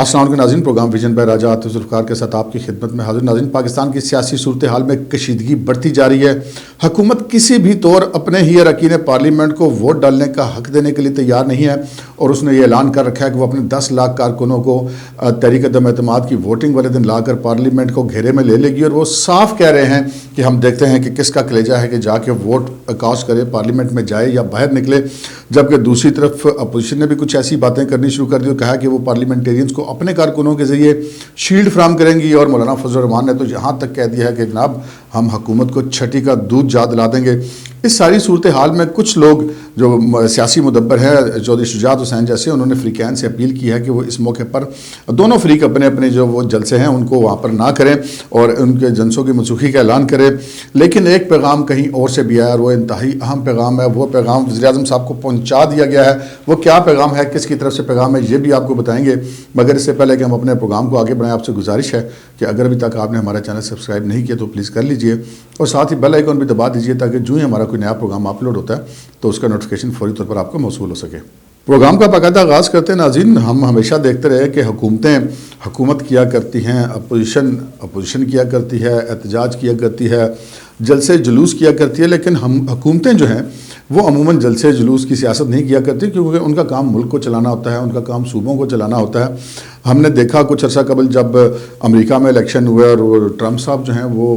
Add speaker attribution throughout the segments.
Speaker 1: السلام علیکم ناظرین، پروگرام ویژن بائی راجہ عاطف ذوالفقار کے ساتھ آپ کی خدمت میں حاضر۔ ناظرین، پاکستان کی سیاسی صورتحال میں کشیدگی بڑھتی جا رہی ہے۔ حکومت کسی بھی طور اپنے ہی اراکین پارلیمنٹ کو ووٹ ڈالنے کا حق دینے کے لیے تیار نہیں ہے، اور اس نے یہ اعلان کر رکھا ہے کہ وہ اپنے 10 لاکھ کارکنوں کو تحریک عدم اعتماد کی ووٹنگ والے دن لا کر پارلیمنٹ کو گھیرے میں لے لے گی، اور وہ صاف کہہ رہے ہیں کہ ہم دیکھتے ہیں کہ کس کا کلیجہ ہے کہ جا کے ووٹ کاسٹ کرے، پارلیمنٹ میں جائے یا باہر نکلے۔ جبکہ دوسری طرف اپوزیشن نے بھی کچھ ایسی باتیں کرنی شروع کر دی اور کہا کہ وہ پارلیمنٹیرینز کو اپنے کارکنوں کے ذریعے شیلڈ فراہم کریں گی، اور مولانا فضل الرحمان نے تو یہاں تک کہہ دیا ہے کہ جناب ہم حکومت کو چھٹی کا دودھ جا دلا دیں گے۔ اس ساری صورتحال میں کچھ لوگ جو سیاسی مدبر ہیں، چودھری شجاعت حسین جیسے، انہوں نے فریقین سے اپیل کی ہے کہ وہ اس موقع پر دونوں فریق اپنے اپنے جو وہ جلسے ہیں ان کو وہاں پر نہ کریں اور ان کے جلسوں کی منسوخی کا اعلان کریں۔ لیکن ایک پیغام کہیں اور سے بھی آیا، اور وہ انتہائی اہم پیغام ہے۔ وہ پیغام وزیر اعظم صاحب کو پہنچا دیا گیا ہے۔ وہ کیا پیغام ہے، کس کی طرف سے پیغام ہے، یہ بھی آپ کو بتائیں گے۔ مگر اس سے پہلے کہ ہم اپنے پروگرام کو آگے بڑھائیں، آپ سے گزارش ہے کہ اگر ابھی تک آپ نے ہمارا چینل سبسکرائب نہیں کیا تو پلیز کر لیجئے، اور ساتھ ہی بیل آئیکن بھی دبا دیجئے تاکہ جو ہی ہمارا کوئی نیا پروگرام اپلوڈ ہوتا ہے تو اس کا نوٹیفیکیشن فوری طور پر آپ کو موصول ہو سکے۔ پروگرام کا باقاعدہ آغاز کرتے ہیں ناظرین۔ ہم ہمیشہ دیکھتے رہے کہ حکومتیں حکومت کیا کرتی ہیں، اپوزیشن کیا کرتی ہے، احتجاج کیا کرتی ہے، جلسے جلوس کیا کرتی ہے، لیکن حکومتیں جو ہیں وہ عموماً جلسے جلوس کی سیاست نہیں کیا کرتی، کیونکہ ان کا کام ملک کو چلانا ہوتا ہے، ان کا کام صوبوں کو چلانا ہوتا ہے۔ ہم نے دیکھا کچھ عرصہ قبل جب امریکہ میں الیکشن ہوئے اور ٹرمپ صاحب جو ہیں وہ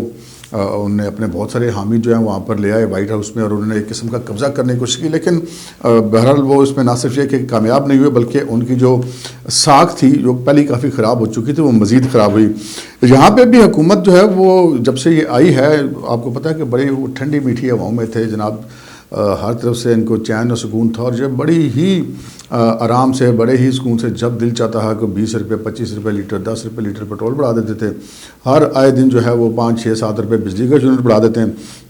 Speaker 1: انہوں نے اپنے بہت سارے حامی جو ہیں وہاں پر لے آئے وائٹ ہاؤس میں، اور انہوں نے ایک قسم کا قبضہ کرنے کی کوشش کی، لیکن بہرحال وہ اس میں نہ صرف یہ کہ کامیاب نہیں ہوئے بلکہ ان کی جو ساکھ تھی جو پہلے کافی خراب ہو چکی تھی وہ مزید خراب ہوئی۔ یہاں پہ بھی حکومت جو ہے وہ جب سے یہ آئی ہے، آپ کو پتہ ہے کہ بڑی ٹھنڈی میٹھی ہواؤں میں تھے جناب، ہر طرف سے ان کو چین و سکون تھا، اور جو بڑی ہی آرام سے، بڑے ہی سکون سے جب دل چاہتا ہے کہ 20 روپے 25 روپے لیٹر 10 روپے لیٹر پیٹرول بڑھا دیتے تھے، ہر آئے دن جو ہے وہ 5 6 7 روپے بجلی کا یونٹ بڑھا دیتے ہیں۔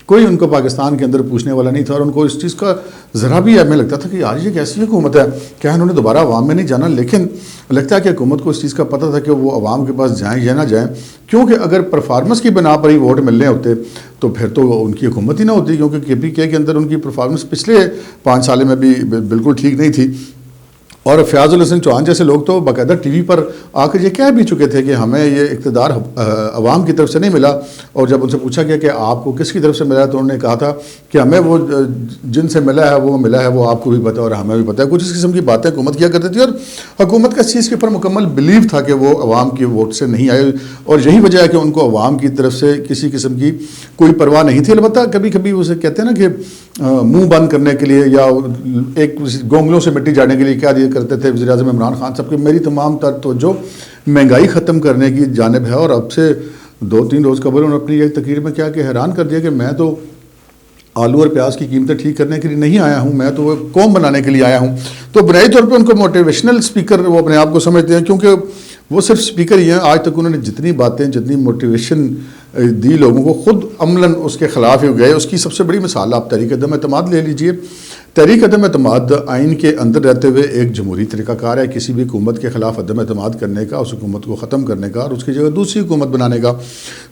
Speaker 1: کوئی ان کو پاکستان کے اندر پوچھنے والا نہیں تھا، اور ان کو اس چیز کا ذرا بھی ہمیں لگتا تھا کہ آج یہ کیسی حکومت ہے، کیا انہوں نے دوبارہ عوام میں نہیں جانا؟ لیکن لگتا ہے کہ حکومت کو اس چیز کا پتہ تھا کہ وہ عوام کے پاس جائیں یا نہ جائیں، کیونکہ اگر پرفارمنس کی بنا پر ہی ووٹ ملنے ہوتے تو پھر تو ان کی حکومت ہی نہ ہوتی، کیونکہ KPK کے اندر ان کی پرفارمنس پچھلے 5 سال میں بھی بالکل ٹھیک نہیں تھی۔ اور فیاض الحسن چوہان جیسے لوگ تو باقاعدہ ٹی وی پر آ کر یہ کہہ بھی چکے تھے کہ ہمیں یہ اقتدار عوام کی طرف سے نہیں ملا، اور جب ان سے پوچھا گیا کہ آپ کو کس کی طرف سے ملا ہے تو انہوں نے کہا تھا کہ ہمیں وہ جن سے ملا ہے وہ آپ کو بھی پتہ ہے اور ہمیں بھی پتہ ہے۔ کچھ اس قسم کی باتیں حکومت کیا کرتی تھی، اور حکومت کا اس چیز کے اوپر مکمل بلیو تھا کہ وہ عوام کی ووٹ سے نہیں آئے، اور یہی وجہ ہے کہ ان کو عوام کی طرف سے کسی قسم کی کوئی پرواہ نہیں تھی۔ البتہ کبھی کبھی اسے کہتے ہیں نا کہ منہ بند کرنے کے لیے یا ایک گونگلوں سے مٹی جانے کے لیے کیا دیا کرتے تھے وزیر اعظم عمران خان صاحب کہ میری تمام تر توجہ مہنگائی ختم کرنے کی جانب ہے، اور اب سے 2-3 روز قبل انہوں نے اپنی ایک تقریر میں کیا کہ حیران کر دیا کہ میں تو آلو اور پیاز کی قیمتیں ٹھیک کرنے کے لیے نہیں آیا ہوں، میں تو وہ قوم بنانے کے لیے آیا ہوں۔ تو بنیادی طور پہ ان کو موٹیویشنل اسپیکر وہ اپنے آپ کو سمجھتے ہیں، کیونکہ وہ صرف اسپیکر ہی ہیں۔ آج تک انہوں نے جتنی باتیں، جتنی موٹیویشن دی لوگوں کو، خود عملاً اس کے خلاف ہی گئے۔ اس کی سب سے بڑی مثال آپ تحریک عدم اعتماد لے لیجئے۔ تحریک عدم اعتماد آئین کے اندر رہتے ہوئے ایک جمہوری طریقہ کار ہے کسی بھی حکومت کے خلاف عدم اعتماد کرنے کا، اس حکومت کو ختم کرنے کا، اور اس کی جگہ دوسری حکومت بنانے کا۔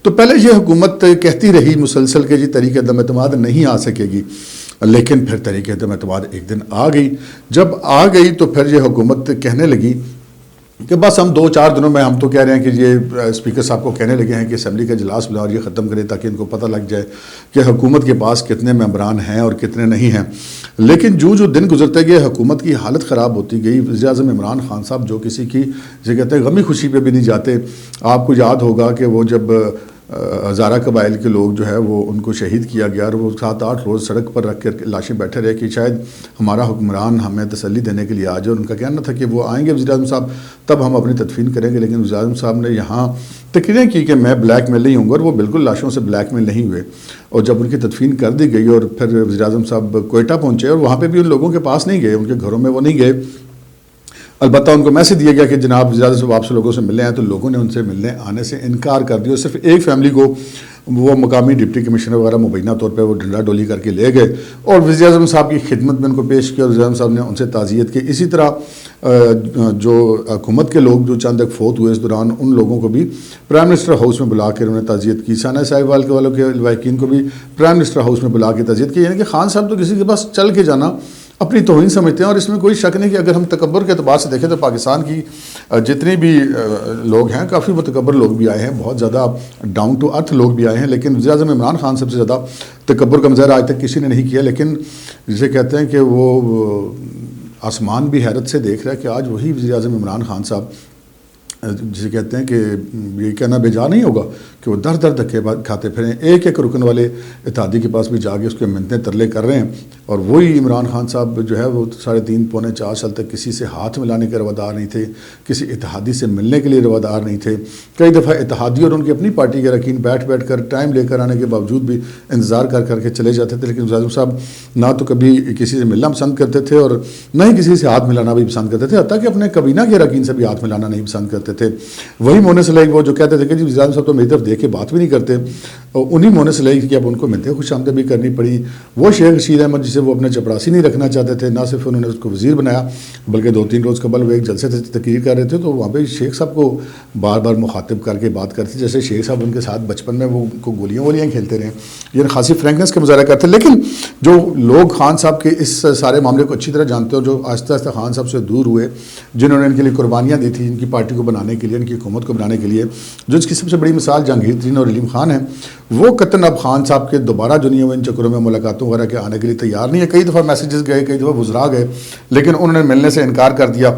Speaker 1: تو پہلے یہ حکومت کہتی رہی مسلسل کہ جی تحریک عدم اعتماد نہیں آ سکے گی، لیکن پھر تحریک عدم اعتماد ایک دن آ گئی۔ جب آ گئی تو پھر یہ حکومت کہنے لگی کہ بس ہم 2-4 دنوں میں، ہم تو کہہ رہے ہیں کہ یہ اسپیکر صاحب کو کہنے لگے ہیں کہ اسمبلی کا اجلاس بلا اور یہ ختم کرے تاکہ ان کو پتہ لگ جائے کہ حکومت کے پاس کتنے ممبران ہیں اور کتنے نہیں ہیں۔ لیکن جو دن گزرتے گئے حکومت کی حالت خراب ہوتی گئی۔ وزیر اعظم عمران خان صاحب جو کسی کی جسے کہتے ہیں غمی خوشی پہ بھی نہیں جاتے۔ آپ کو یاد ہوگا کہ وہ جب ہزارہ قبائل کے لوگ جو ہے وہ ان کو شہید کیا گیا، اور وہ 7-8 روز سڑک پر رکھ کر لاشیں بیٹھے رہے کہ شاید ہمارا حکمران ہمیں تسلی دینے کے لیے آ جائے، اور ان کا کہنا تھا کہ وہ آئیں گے وزیر اعظم صاحب تب ہم اپنی تدفین کریں گے۔ لیکن وزیر اعظم صاحب نے یہاں تقریریں کی کہ میں بلیک میل نہیں ہوں گا، اور وہ بالکل لاشوں سے بلیک میل نہیں ہوئے، اور جب ان کی تدفین کر دی گئی اور پھر وزیر اعظم صاحب کوئٹہ پہنچے، اور وہاں پہ بھی ان لوگوں کے پاس نہیں گئے، ان کے گھروں میں وہ نہیں گئے، البتہ ان کو میسج دیا گیا کہ جناب وزیر اعظم صاحب آپ سے لوگوں سے ملنے ہیں، تو لوگوں نے ان سے ملنے آنے سے انکار کر دیا۔ صرف ایک فیملی کو وہ مقامی ڈپٹی کمشنر وغیرہ مبینہ طور پہ وہ ڈنڈا ڈولی کر کے لے گئے، اور وزیر اعظم صاحب کی خدمت میں ان کو پیش کیا، اور وزیر اعظم صاحب نے ان سے تعزیت کی۔ اسی طرح جو حکومت کے لوگ جو چند ایک فوت ہوئے اس دوران، ان لوگوں کو بھی پرائم منسٹر ہاؤس میں بلا کر انہوں نے تعزیت کی۔ ثانیہ صاحب والوں کے لواحقین کو بھی پرائم منسٹر ہاؤس میں بلا کے تعزیت کی۔ یعنی کہ خان صاحب تو کسی کے پاس چل کے جانا اپنی توہین سمجھتے ہیں. اور اس میں کوئی شک نہیں کہ اگر ہم تکبر کے اعتبار سے دیکھیں تو پاکستان کی جتنی بھی لوگ ہیں کافی متکبر لوگ بھی آئے ہیں, بہت زیادہ ڈاؤن ٹو ارتھ لوگ بھی آئے ہیں, لیکن وزیر اعظم عمران خان سب سے زیادہ تکبر کا مظاہرہ آج تک کسی نے نہیں کیا. لیکن جسے کہتے ہیں کہ وہ آسمان بھی حیرت سے دیکھ رہا ہے کہ آج وہی وزیر اعظم عمران خان صاحب جسے کہتے ہیں کہ یہ کہنا بے جا نہیں ہوگا کہ وہ در در دھکے کھاتے پھریں, ایک ایک رکن والے اتحادی کے پاس بھی جا کے اس کے منتیں ترلے کر رہے ہیں. اور وہی عمران خان صاحب جو ہے وہ 3.5 پونے 4 سال تک کسی سے ہاتھ ملانے کے روادار نہیں تھے, کسی اتحادی سے ملنے کے لیے روادار نہیں تھے. کئی دفعہ اتحادی اور ان کی اپنی پارٹی کے اراکین بیٹھ کر ٹائم لے کر آنے کے باوجود بھی انتظار کر کے چلے جاتے تھے. لیکن وزیر اعظم صاحب نہ تو کبھی کسی سے ملنا پسند کرتے تھے اور نہ ہی کسی سے ہاتھ ملانا بھی پسند کرتے تھے, حتیٰ کہ اپنے کابینہ کے اراکین سے بھی ہاتھ ملانا نہیں پسند کرتے تھے. وہی مونس علیہ وہ جو کہتے تھے کہ جی وزیر اعظم صاحب تو میری طرف دیکھ کے بات بھی نہیں کرتے, انہی مونس علیہ کی اب ان کو ملتے خوش آمدید بھی کرنی پڑی. وہ شیخ رشید احمد جسے وہ اپنے چپراسی نہیں رکھنا چاہتے تھے, نہ صرف انہوں نے اس کو وزیر بنایا بلکہ 2-3 روز قبل وہ ایک جلسے سے تقریر کر رہے تھے تو وہاں پہ شیخ صاحب کو بار بار مخاطب کر کے بات کرتے جیسے شیخ صاحب ان کے ساتھ بچپن میں وہ کو گولیاں کھیلتے رہے, یعنی خاصی فرینکنس کا مظاہرہ کرتے. لیکن جو لوگ خان صاحب کے اس سارے معاملے کو اچھی طرح جانتے ہیں, جو آہستہ آہستہ خان صاحب سے دور ہوئے, جنہوں نے ان کے لیے قربانیاں دی تھیں ان کی پارٹی کو بنانے کے لیے, ان کی حکومت کو بنانے کے لیے, جو اس کی سب سے بڑی مثال جہانگیر ترین اور علیم خان ہیں, وہ قطعاً اب خان صاحب کے دوبارہ جو نہیں ہے وہ ان چکروں میں ملاقاتوں وغیرہ کے آنے کے لیے تیار نہیں ہے. کئی دفعہ میسیجز گئے, کئی دفعہ وزراء گئے, لیکن انہوں نے ملنے سے انکار کر دیا.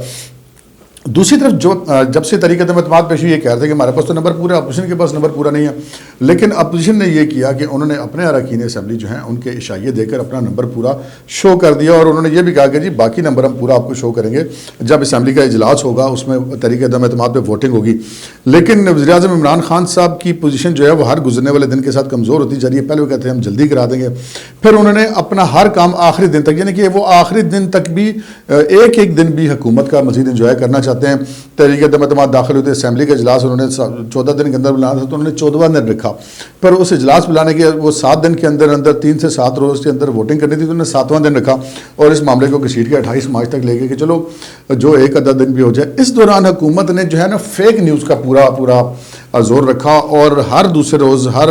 Speaker 1: دوسری طرف جب سے طریقہ عدم اعتماد پیش ہوئی یہ کہہ رہے تھے کہ ہمارے پاس تو نمبر پورا ہے, اپوزیشن کے پاس نمبر پورا نہیں ہے. لیکن اپوزیشن نے یہ کیا کہ انہوں نے اپنے اراکین اسمبلی جو ہیں ان کے اشائیے دے کر اپنا نمبر پورا شو کر دیا, اور انہوں نے یہ بھی کہا کہ جی باقی نمبر ہم پورا آپ کو شو کریں گے جب اسمبلی کا اجلاس ہوگا, اس میں طریقہ عدم اعتماد پہ ووٹنگ ہوگی. لیکن وزیر اعظم عمران خان صاحب کی پوزیشن جو ہے وہ ہر گزرنے والے دن کے ساتھ کمزور ہوتی جا رہی ہے. پہلے وہ کہتے ہیں ہم جلدی کرا دیں گے, پھر انہوں نے اپنا ہر کام آخری دن تک, یعنی کہ وہ آخری دن تک بھی ایک دن بھی حکومت کا مزید انجوائے کرنا چاہتے ہیں. طریقہ عدم اعتماد داخل ہوتے اسمبلی کا اجلاس انہوں نے 14 دن کے اندر بلانا تھا تو انہوں نے 14واں دن رکھا. پھر اس اجلاس بلانے کے وہ 7 دن کے اندر 3 سے 7 روز کے اندر ووٹنگ کرنی تھی تو انہوں نے 7واں دن رکھا اور اس معاملے کو گھسیٹ کے 28 مارچ تک لے گئے کہ چلو جو ایک آدھا دن بھی ہو جائے. اس دوران حکومت نے جو ہے نا فیک نیوز کا پورا زور رکھا, اور ہر دوسرے روز, ہر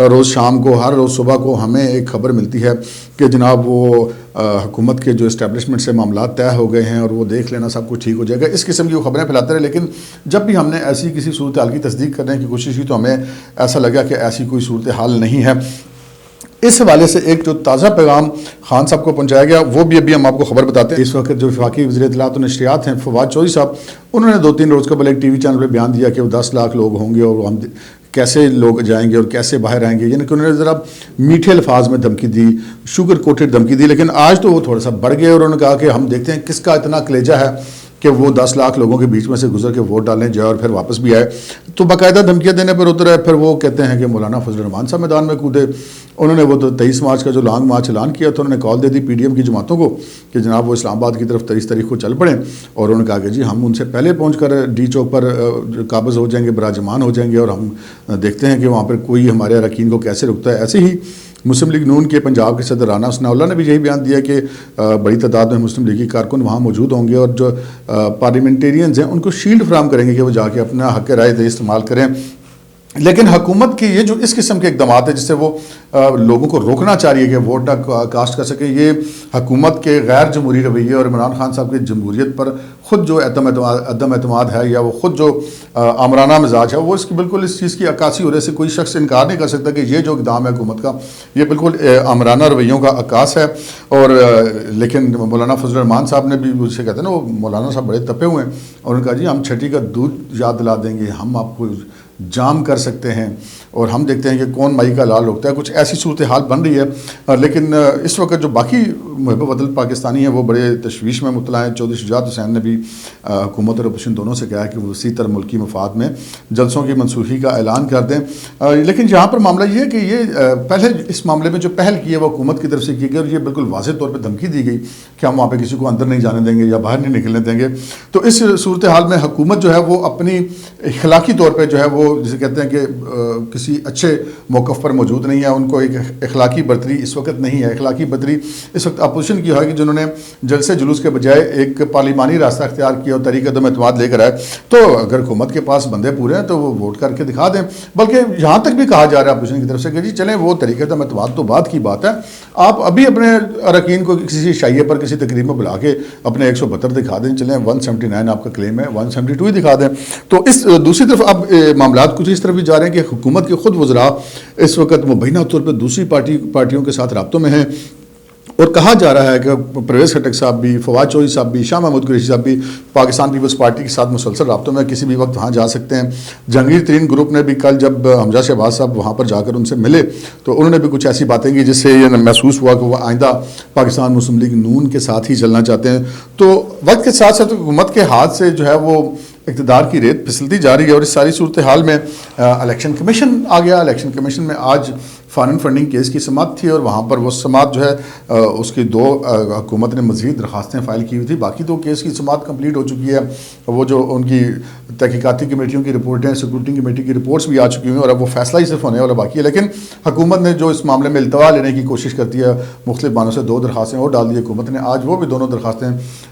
Speaker 1: روز شام کو, ہر روز صبح کو ہمیں ایک خبر ملتی ہے کہ جناب وہ حکومت کے جو اسٹیبلشمنٹ سے معاملات طے ہو گئے ہیں اور وہ دیکھ لینا سب کچھ ٹھیک ہو جائے گا. اس قسم کی وہ خبریں پھیلاتے رہے. لیکن جب بھی ہم نے ایسی کسی صورتحال کی تصدیق کرنے کی کوشش کی تو ہمیں ایسا لگا کہ ایسی کوئی صورتحال نہیں ہے. اس حوالے سے ایک جو تازہ پیغام خان صاحب کو پہنچایا گیا وہ بھی ابھی ہم آپ کو خبر بتاتے ہیں. اس وقت جو وفاقی وزیر اطلاعات و نشریات ہیں فواد چودھری صاحب, انہوں نے 2-3 روز قبل ایک ٹی وی چینل پہ بیان دیا کہ وہ 10 لاکھ لوگ ہوں گے اور ہم کیسے لوگ جائیں گے اور کیسے باہر آئیں گے, یعنی کہ انہوں نے ذرا میٹھے الفاظ میں دھمکی دی, شوگر کوٹڈ دھمکی دی. لیکن آج تو وہ تھوڑا سا بڑھ گئے اور انہوں نے کہا کہ ہم دیکھتے ہیں کس کا اتنا کلیجہ ہے کہ وہ 10 لاکھ لوگوں کے بیچ میں سے گزر کے ووٹ ڈالنے جائے اور پھر واپس بھی آئے. تو باقاعدہ دھمکیاں دینے پر اتر ہے. پھر وہ کہتے ہیں کہ مولانا فضل الرحمان صاحب میدان میں کودے. انہوں نے وہ 23 مارچ کا جو لانگ مارچ اعلان کیا تو انہوں نے کال دے دی PD M کی جماعتوں کو کہ جناب وہ اسلام آباد کی طرف 23 تاریخ کو چل پڑیں, اور انہوں نے کہا کہ جی ہم ان سے پہلے پہنچ کر ڈی چوک پر قابض ہو جائیں گے, براجمان ہو جائیں گے, اور ہم دیکھتے ہیں کہ وہاں پر کوئی ہمارے اراکین کو کیسے رکتا ہے. ایسے ہی مسلم لیگ نون کے پنجاب کے صدر رانا ثناء اللہ نے بھی یہی بیان دیا کہ بڑی تعداد میں مسلم لیگی کارکن وہاں موجود ہوں گے اور جو پارلیمنٹیرینز ہیں ان کو شیلڈ فراہم کریں گے کہ وہ جا کے اپنا حق رائے استعمال کریں. لیکن حکومت کی یہ جو اس قسم کے اقدامات ہیں جس سے وہ لوگوں کو روکنا چاہ رہی ہے کہ ووٹ نہ کاسٹ کر سکیں, یہ حکومت کے غیر جمہوری رویے اور عمران خان صاحب کی جمہوریت پر خود جو عدم اعتماد ہے یا وہ خود جو آمرانہ مزاج ہے وہ اس کی بالکل اس چیز کی عکاسی ہو رہے سے کوئی شخص انکار نہیں کر سکتا کہ یہ جو اقدام ہے حکومت کا یہ بالکل آمرانہ رویوں کا عکاس ہے. اور لیکن مولانا فضل الرحمان صاحب نے بھی اسے کہتے ہیں نا, وہ مولانا صاحب بڑے تپے ہوئے ہیں اور انہوں نے کہا جی ہم چھٹی کا دودھ یاد دلا دیں گے, ہم آپ کو جام کر سکتے ہیں اور ہم دیکھتے ہیں کہ کون مائی کا لال روکتا ہے. کچھ ایسی صورتحال بن رہی ہے. لیکن اس وقت جو باقی محب وطن پاکستانی ہیں وہ بڑے تشویش میں مبتلا ہیں. چودھری شجاعت حسین نے بھی حکومت اور اپوزیشن دونوں سے کہا ہے کہ وہ اسی طرح ملکی مفاد میں جلسوں کی منسوخی کا اعلان کر دیں. لیکن یہاں پر معاملہ یہ ہے کہ یہ پہلے اس معاملے میں جو پہل کی ہے وہ حکومت کی طرف سے کی گئی اور یہ بالکل واضح طور پہ دھمکی دی گئی کہ ہم وہاں پہ کسی کو اندر نہیں جانے دیں گے یا باہر نہیں نکلنے دیں گے. تو اس صورتحال میں حکومت جو ہے وہ اپنی اخلاقی طور پہ جو ہے وہ جسے کہتے ہیں کہ کسی اچھے موقف پر موجود نہیں ہے، ان کو ایک اخلاقی برتری اس وقت نہیں ہے. اخلاقی برتری اس وقت اپوزیشن کی ہے کہ جنہوں نے جلسے جلوس کے بجائے ایک پارلیمانی راستہ اختیار کیا اور طریق عدم اعتماد لے کر آئے. تو اگر حکومت کے پاس بندے پورے ہیں تو وہ ووٹ کر کے دکھا دیں. بلکہ یہاں تک بھی کہا جا رہا ہے اپوزیشن کی طرف سے کہ جی چلیں وہ طریق عدم اعتماد تو بعد کی بات ہے، آپ ابھی اپنے اراکین کو کسی شائعے پر کسی تقریب میں بلا کے اپنے 172 دکھا دیں. چلیں 179 آپ کا کلیم ہے، 172 ہی دکھا دیں. تو اس دوسری طرف اب معاملات کچھ اس طرف بھی جا رہے ہیں کہ حکومت کے خود وزراء اس وقت مبینہ طور پہ دوسری پارٹیوں کے ساتھ رابطوں میں ہیں، اور کہا جا رہا ہے کہ پرویز خٹک صاحب بھی، فواد چودھری صاحب بھی، شاہ محمود قریشی صاحب بھی پاکستان پیپلز پارٹی کے ساتھ مسلسل رابطوں میں، کسی بھی وقت وہاں جا سکتے ہیں. جہانگیر ترین گروپ نے بھی کل جب حمزہ شہباز صاحب وہاں پر جا کر ان سے ملے تو انہوں نے بھی کچھ ایسی باتیں کی جس سے یہ محسوس ہوا کہ وہ آئندہ پاکستان مسلم لیگ نون کے ساتھ ہی چلنا چاہتے ہیں. تو وقت کے ساتھ ساتھ حکومت کے ہاتھ سے جو ہے وہ اقتدار کی ریت پھسلتی جا رہی ہے، اور اس ساری صورتحال میں الیکشن کمیشن آ گیا. الیکشن کمیشن میں آج فارن فنڈنگ کیس کی سماعت تھی، اور وہاں پر وہ سماعت جو ہے اس کی 2 حکومت نے مزید درخواستیں فائل کی ہوئی تھی. باقی تو کیس کی سماعت کمپلیٹ ہو چکی ہے. وہ جو ان کی تحقیقاتی کمیٹیوں کی رپورٹیں، سیکورٹی کمیٹی کی رپورٹس بھی آ چکی ہوئی ہیں، اور اب وہ فیصلہ ہی صرف ہونے والا باقی ہے. لیکن حکومت نے جو اس معاملے میں التوا لینے کی کوشش کرتی ہے، مختلف بہانوں سے 2 درخواستیں اور ڈال دی حکومت نے. آج وہ بھی دونوں درخواستیں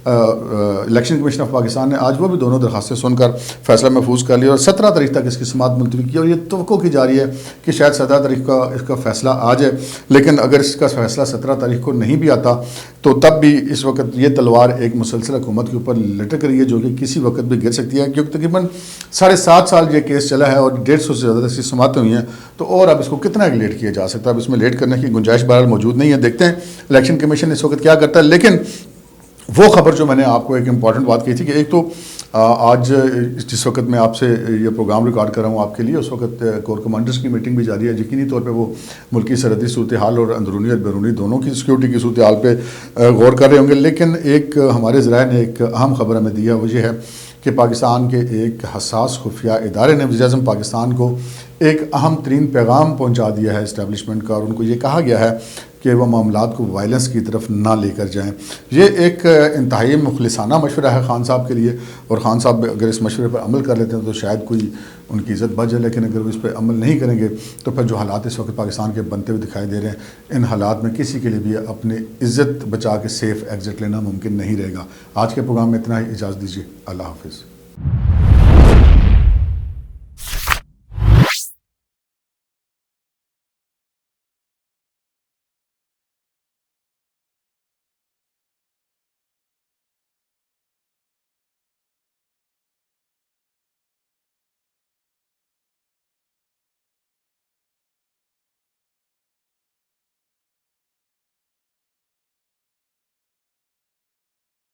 Speaker 1: الیکشن کمیشن آف پاکستان نے آج وہ بھی دونوں درخواستیں سن کر فیصلہ محفوظ کر لیا، اور 17 تاریخ تک اس کی سماعت ملتوی کی. اور یہ توقع کی جا رہی ہے کہ شاید 17 تاریخ کا اس کا فیصلہ آ جائے. لیکن اگر اس کا فیصلہ 17 تاریخ کو نہیں بھی آتا تو تب بھی اس وقت یہ تلوار ایک مسلسل حکومت کے اوپر لٹک رہی ہے، جو کہ کسی وقت بھی گر سکتی ہے. کیونکہ تقریباً 7.5 سال یہ کیس چلا ہے اور 150 سے زیادہ اس کی سماعتیں ہوئی ہیں. تو اور اب اس کو کتنا لیٹ کیا جا سکتا ہے؟ اب اس میں لیٹ کرنے کی گنجائش بہرحال موجود نہیں ہے. دیکھتے ہیں الیکشن کمیشن اس وقت کیا کرتا ہے. لیکن وہ خبر جو میں نے آپ کو ایک امپورٹنٹ بات کہی تھی کہ ایک تو آج جس وقت میں آپ سے یہ پروگرام ریکارڈ کر رہا ہوں آپ کے لیے، اس وقت کور کمانڈرز کی میٹنگ بھی جاری ہے. یقینی طور پہ وہ ملکی سرحدی صورتحال اور اندرونی اور بیرونی دونوں کی سیکورٹی کی صورتحال پہ غور کر رہے ہوں گے. لیکن ایک ہمارے ذرائع نے ایک اہم خبر ہمیں دی ہے، وہ یہ ہے کہ پاکستان کے ایک حساس خفیہ ادارے نے وزیر اعظم پاکستان کو ایک اہم ترین پیغام پہنچا دیا ہے اسٹیبلشمنٹ کا، اور ان کو یہ کہا گیا ہے کہ وہ معاملات کو وائلنس کی طرف نہ لے کر جائیں. یہ ایک انتہائی مخلصانہ مشورہ ہے خان صاحب کے لیے، اور خان صاحب اگر اس مشورے پر عمل کر لیتے ہیں تو شاید کوئی ان کی عزت بچ جائے. لیکن اگر وہ اس پہ عمل نہیں کریں گے تو پھر جو حالات اس وقت پاکستان کے بنتے ہوئے دکھائی دے رہے ہیں، ان حالات میں کسی کے لیے بھی اپنی عزت بچا کے سیف ایگزٹ لینا ممکن نہیں رہے گا. آج کے پروگرام میں اتنا ہی، اجازت دیجیے. اللہ حافظ.